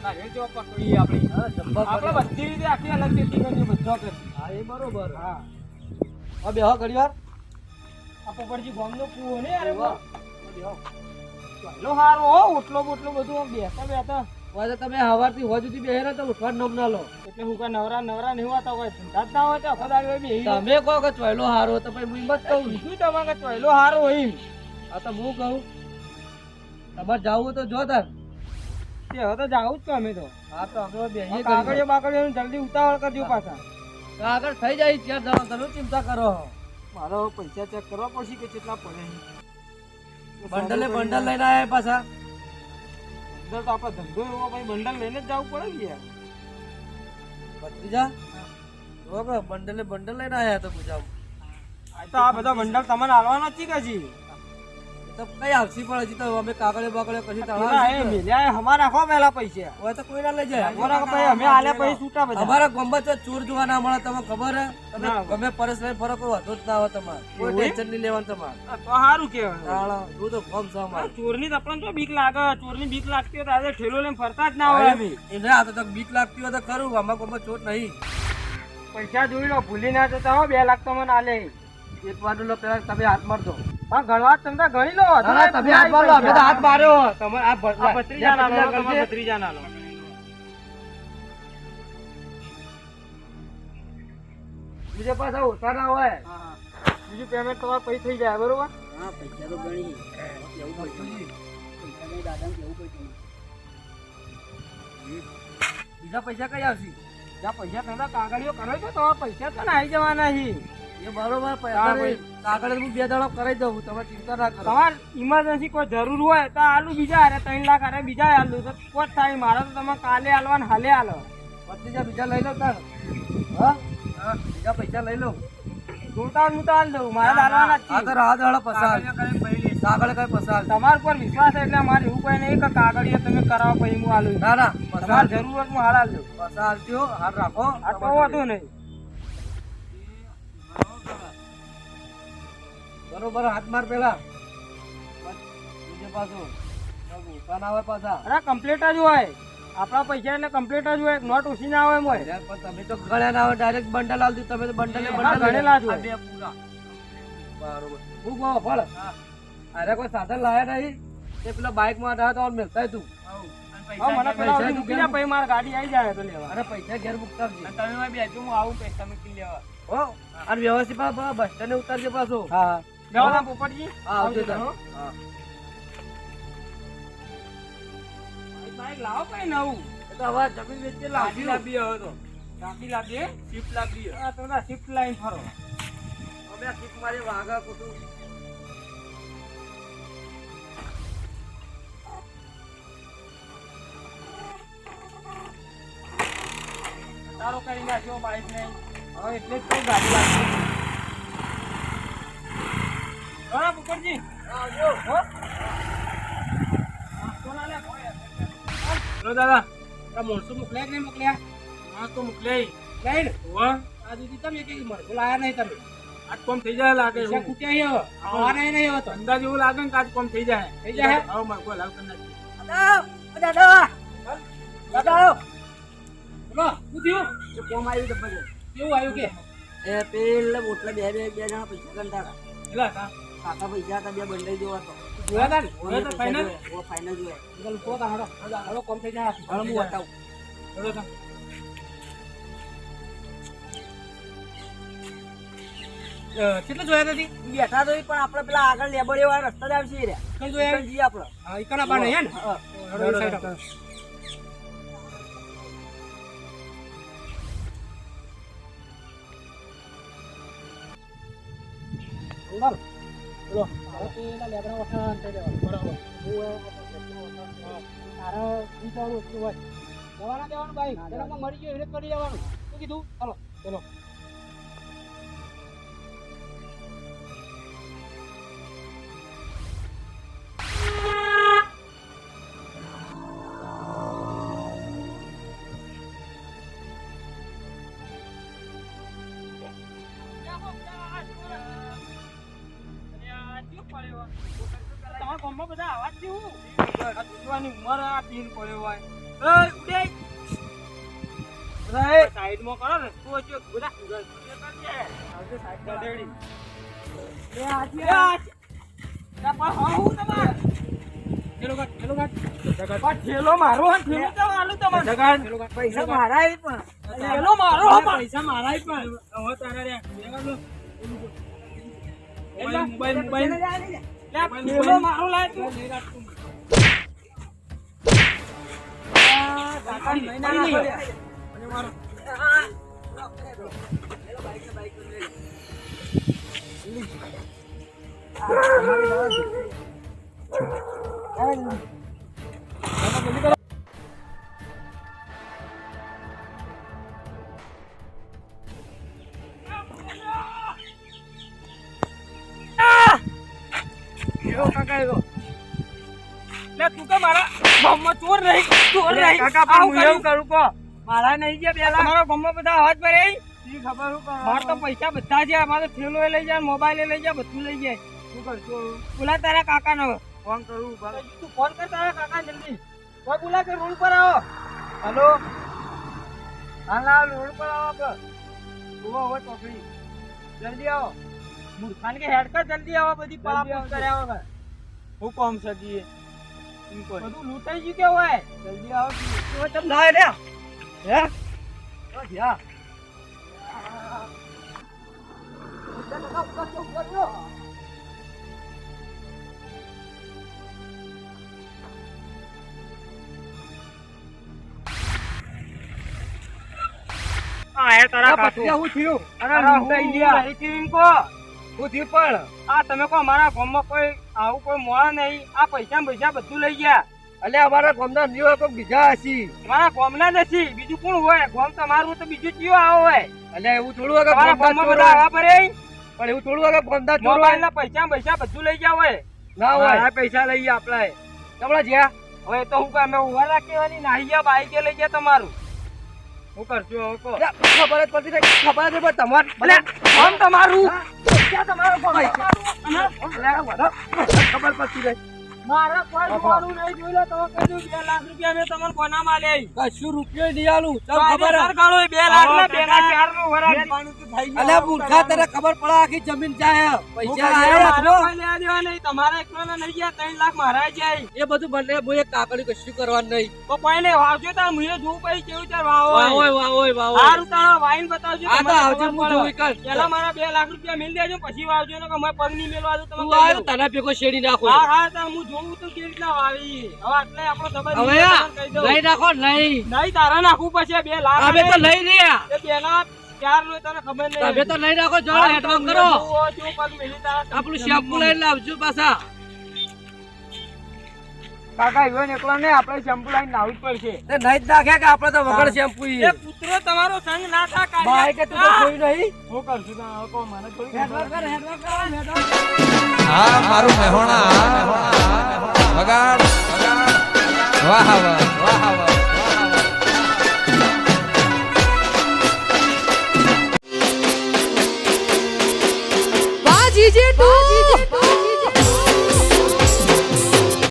નારિયેળ જેવો પકડીએ આપણે બધી રીતે આખી અલગ ખેતી કરીએ બધો કરી. હા એ બરોબર. હા હવે બેહો ઘડી વાર. આ પોપટજી ગામનો કૂવો ને યાર બેહો. એટલો સારો હો ઓટલો બોટલો બધું આમ બેસતા બેસતા. હવે તમે સવારથી હોજ સુધી બેહે ને તો ઉઠવાનું નામ ના લો. એટલે હું કઈ નવરા નવરા નહીં હોતા કોઈ ધંધા જ ના હોય તો આખો દાડો બેહી રહો. તમે કહો કે ચોયલો હારો તો પછી હું એમ જ કહું. શું તમારે ચોયલો સારો હોય એમ? આ તો હું કહું તમારે જાવું હોય તો જો તાર. તે હવે તો જાવું જ અમે તો. હા તો અમે બેહીએ કાગળિયો બાગળિયો જલ્દી ઉતાવળ કરજો પાછા. આગળ થઈ જાય ચાર જણા તમે ચિંતા કરો. મારો પૈસા ચેક કરવા પડશે કે કેટલા પડે. બંડલે બંડલ લઈને આવ્યા પાછા. બંડલ તો આપણે ધંધો એવો ભાઈ બંડલ લઈને જ જવું પડે કે યાર. ભત્રીજા જો કે બંડલે બંડલ લઈને આવ્યા તો પૂછાવું. આ તો આ બધા બંડલ તમને આલવાના જ છે કે હજી? તો કઈ આવશી પણ હજી તો અમે કાગળે બાગળે પછી અમારા રાખો પહેલા પૈસા. હોય તો કોઈ ના લઈ જાય. અમારા પછી અમે આલ્યા પછી છૂટા બધા. અમારા ગામમાં તો ચોર જોવા ના મળે તમને ખબર હે? તમે ગમે પરસ લઈને ફરક હોય વાંધો જ ના આવે તમારે. કોઈ ટેન્શન નહીં લેવાનું તમારે. તો સારું કહેવાય. તાળા હું તો ગમ છે અમારે. ચોરની તો આપણને તો બીક લાગે. ચોરની બીક લાગતી હોય તો આજે ઠેલો લઈને ફરતા જ ના હોય અમે. એને આ તો બીક લાગતી હોય તો ખરું. અમારા ગામમાં ચોર નહીં. પૈસા જોઈ લો ભૂલી ના જતા હો. 2 લાખ તો મને આલે. એક વાર લો પેલા તમે હાથ મારજો. હા ગણવા તમે ગણી લો. તમે હાથ મારો અમે તો હાથ માર્યો. તમારે આ ભત્રીજા ના લો. તમારે ભત્રીજા ના લો. બીજા પાછા ઓછા ના હોય. બીજું પેમેન્ટ તમારે પૈસા થઈ જાય બરોબર. હા પૈસા તો ગણી કેવું પડશે. પૈસા નહીં દાદાને કેવું પડશે. બીજા પૈસા કઈ આવશે? જ્યાં પૈસા તમે કાગળિયો કરો છો તો પૈસા તો ના આવી જવાના છે. એ બરોબર કાગળ હું 2 દાડા કરાવી દઉં. તમે ચિંતા ના કરો. તમારે ઇમરજન્સી કોઈ જરૂર હોય તો આલુ બીજા હારે 3 લાખ હારે બીજા આલુ તો કોટ થાય. મારા તો તમે કાલે આલવાને હાલે આલો. ભત્રીજા બીજા લઈ લો તાર. હા બીજા પૈસા લઈ લો. જોતા હું તો હાલ દઉં. મારા આલવાના જ આ છે. તો રાહ દાડા પસાર. કાગળ કઈ પસાર. તમારા પર વિશ્વાસ છે એટલે મારે એવું કોઈ નહીં કે કાગળિયો તમે કરાવો પછી હું આલું. ના ના પસાર. તમારે જરૂર હોય તો હું હાલ આલ દઉં. પસાર થયો હાથ રાખો. આ તો વધુ નહીં. બરોબર હાથ માર પેલા. બીજે પાછું ઉઠા ના હોય પાછા. અરે કમ્પ્લીટ જ હોય. આપણા પૈસા એટલે કમ્પ્લીટ જ હોય. નોટ ઓછી ના હોય મોય. પણ તમે તો ગણ્યા ના હોય. ડાયરેક્ટ બંડલ આલ દીધું. તમે તો બંડલે હા, ગણેલા જ હોય. બે પૂરા. બરોબર હું કહો ફળ. અરે કોઈ સાધન લાયા નહીં. એ પેલા બાઇક માં હતા તો મેલતા તું. હા મને પેલા સુધી મૂકી દે પછી મારી ગાડી આવી જાય તો લેવા. અરે પૈસા ઘેર મૂકતા જ નહીં. તમે બેજો હું આવું પૈસા મૂકી લેવા. હો અને વ્યવસ્થિત બસ સ્ટેન્ડ ઉતારજે પાછો. હા બેવા પોપટજી. હા આવજો તાર. હા બાઈક લાવો કઈ નવું. એ તો હવે જમીન વેચી લાવી લાવી હવે તો. ગાડી લાવીએ શિફ્ટ લાવીએ. હા તમે શિફ્ટ લાઈન ફરો. અમે આ કિક મારી વાગા કુટું. તારો કરી નાખ્યો બાઈક ને. હવે એટલે જ કઈ ગાડી લાવી. હા પોપટજી આવજો. હો કોના લે લો દાદા. આ મોણસો મોકલ્યા કે નહીં મોકલ્યા? હા તો મોકલ્યા. લઈને હોવા આ દીદી તમે કઈ મળો લાયા નહીં તમે. આજ કોમ થઈ જાય લાગે. પૈસા ખૂટ્યા છે હવે. આવવાના નહીં હવે તો. અંદાજ એવું લાગે ને કે આજ કોમ થઈ જાય. થઈ જાય હવે મારે કોઈ લાવ કરી નાખી. દાદા દાદા બોલો શું થયું? તો કોમ આવ્યું તો પછી કેવું આવ્યું કે? એ પેલા મોટલા બે જણા પૈસા ગણતા હતા. કેટલા હતા? કાકા પૈસા હતા 2 બંડલ જેવા હતો. જોયા તા ને? જોયા તા ફાઇનલ? ફાઇનલ જોયા. ચાલ કો તા હાડો. હાડો કોમ થઈ જાય. હવે હું બતાવું. હાડો તા. કેટલા જોયા તા તી? બેઠા તો પણ આપણે પેલા આગળ લેબડીઓ વાળા રસ્તા જ આવશે રે. કઈ જોયા? જઈએ આપણે. હા ઈકણા બાને હે ને? હા. હાડો સાઈડ આપો. બોલ બોલો. હવે પેલા લેબડા વઠા થઈ જવા. બરાબર. તારા વિચારવું એટલું હોય. જવાના દેવાનું ભાઈ. જરા મરી ગયો એટલે કરી જવાનું. શું કીધું? ચાલો ચલો. તમારા ગામમાં બધા આવા જ છે હું. આ દુધવાની ઉંમર આ પીન પડ્યો હોય. સાઈડમાં કરો ને તું હજુ બધા ઠેલો મારો પૈસા મારા ઠેલો મારો પૈસા મારા પણ હવે તારા રે મોબાઈલ ઠેલો મારો લાય તું તું કે મારા ગામમાં ચોર રહી કરું કો મારા નહીં ગયા પેલા તમારા ગામમાં બધા અવાજ પર ખબર મારે તો પૈસા બધા છે અમારે ઠેલો એ લઈ જાય મોબાઈલ એ લઈ જાય બધું લઈ જાય શું કરશું બોલા તારા કાકા નો ફોન કરું તું ફોન કર તારા કાકા જલ્દી કોઈ બોલા કે રોડ પર આવો હેલો હા રોડ પર આવો ઉભો હોય ચોકડી જલ્દી આવો મૂર્ખાન કે હેડ કર જલ્દી આવો બધી પળાપળ કર્યા વગર હું કોમ શકીએ બધું લૂંટાઈ ગયું કે હોય જલ્દી આવો તમે ના રે હે યા આ તારા પછી હું થયું અરે લૂંટાઈ ગયા હું થયું પણ આ તમે કો મારા ગામમાં કોઈ આવું કોઈ મોળા નહીં આ પૈસા બધું લઈ ગયા અલે અમારા ગામના નિયો કોઈ બીજા હસી મારા ગામના નથી બીજું કોણ હોય ગામ તમારું તો બીજું કયો આવો હોય અલે એવું થોડું હોય કે મારા ગામમાં બધા આવા પડે પણ એવું થોડું હોય કે બંધા ચોર મોબાઈલ ના પૈસા બધું લઈ ગયા હોય ના હોય આ પૈસા લઈ ગયા આપડા તમને જ્યાં હવે તો હું અમે ઉભા રાખવાની નાહી ગયા બાઈકે લઈ ગયા તમારું હું કરશું હવે કો ખબર જ પડતી નથી ખબર જ પણ તમાર ભલે ફોન તમારું ક્યાં તમારો ફોન ખબર પડતી રહી મારા કોઈ જોવાનું નહીં જોઈ લો તો કીધું 2 લાખ રૂપિયા મેં તમને કોના માં લે કશું રૂપિયો નહીં આલું તને ખબર ખબર ગાળો 2 લાખ ના 2 ના 4 નું વરાળ અલે મૂર્ખા તને ખબર પડે આખી જમીન જાય પૈસા આયા નહીં તમારા એકલાના નહીં ગયા 3 લાખ મારા જાય એ બધું બંને હું એક કાકડી કશું કરવાનું નહીં તો કોઈને વાવજો તાર મુએ જોવું પડી કેવું ચાર વાવો વાવ સારું તારો વાઈન બતાવજો આ તો આવજે હું જોઈ કર પેલા મારા 2 લાખ રૂપિયા મિલ દેજો પછી વાવજો ને કે મેં પગ નહીં મેલવા દઉં તું આયો તને ભેગો શેડી નાખો હા તાર હું જોઉં તો કેવી રીતના વાવી હવે આટલે આપણો દબાઈ હવે લઈ નાખો નહીં નહીં તારા નાખવું પછી 2 લાખ અમે તો લઈ રહ્યા એ 2 લાખ 4 નું તને ખબર નહીં તમે તો લઈ નાખો જો હેડવાન કરો જો પગ મેલી તારા આપણું શેમ્પુ લઈને લાવજો પાછા કાકા ઈવન એકલા ને આપણે શેમ્પુ લાઈન નાવું જ પડશે તે નહીં જ નાખે કે આપણે તો વગર શેમ્પુ એ પુત્રો તમારો સંગ ના થા ભાઈ કે તું તો જોઈ નહીં હું કરશું તો કો મને થોડી હેડવાન કર હા મારું મહેણા વગાડ વાહ વાહ વાહ વાહ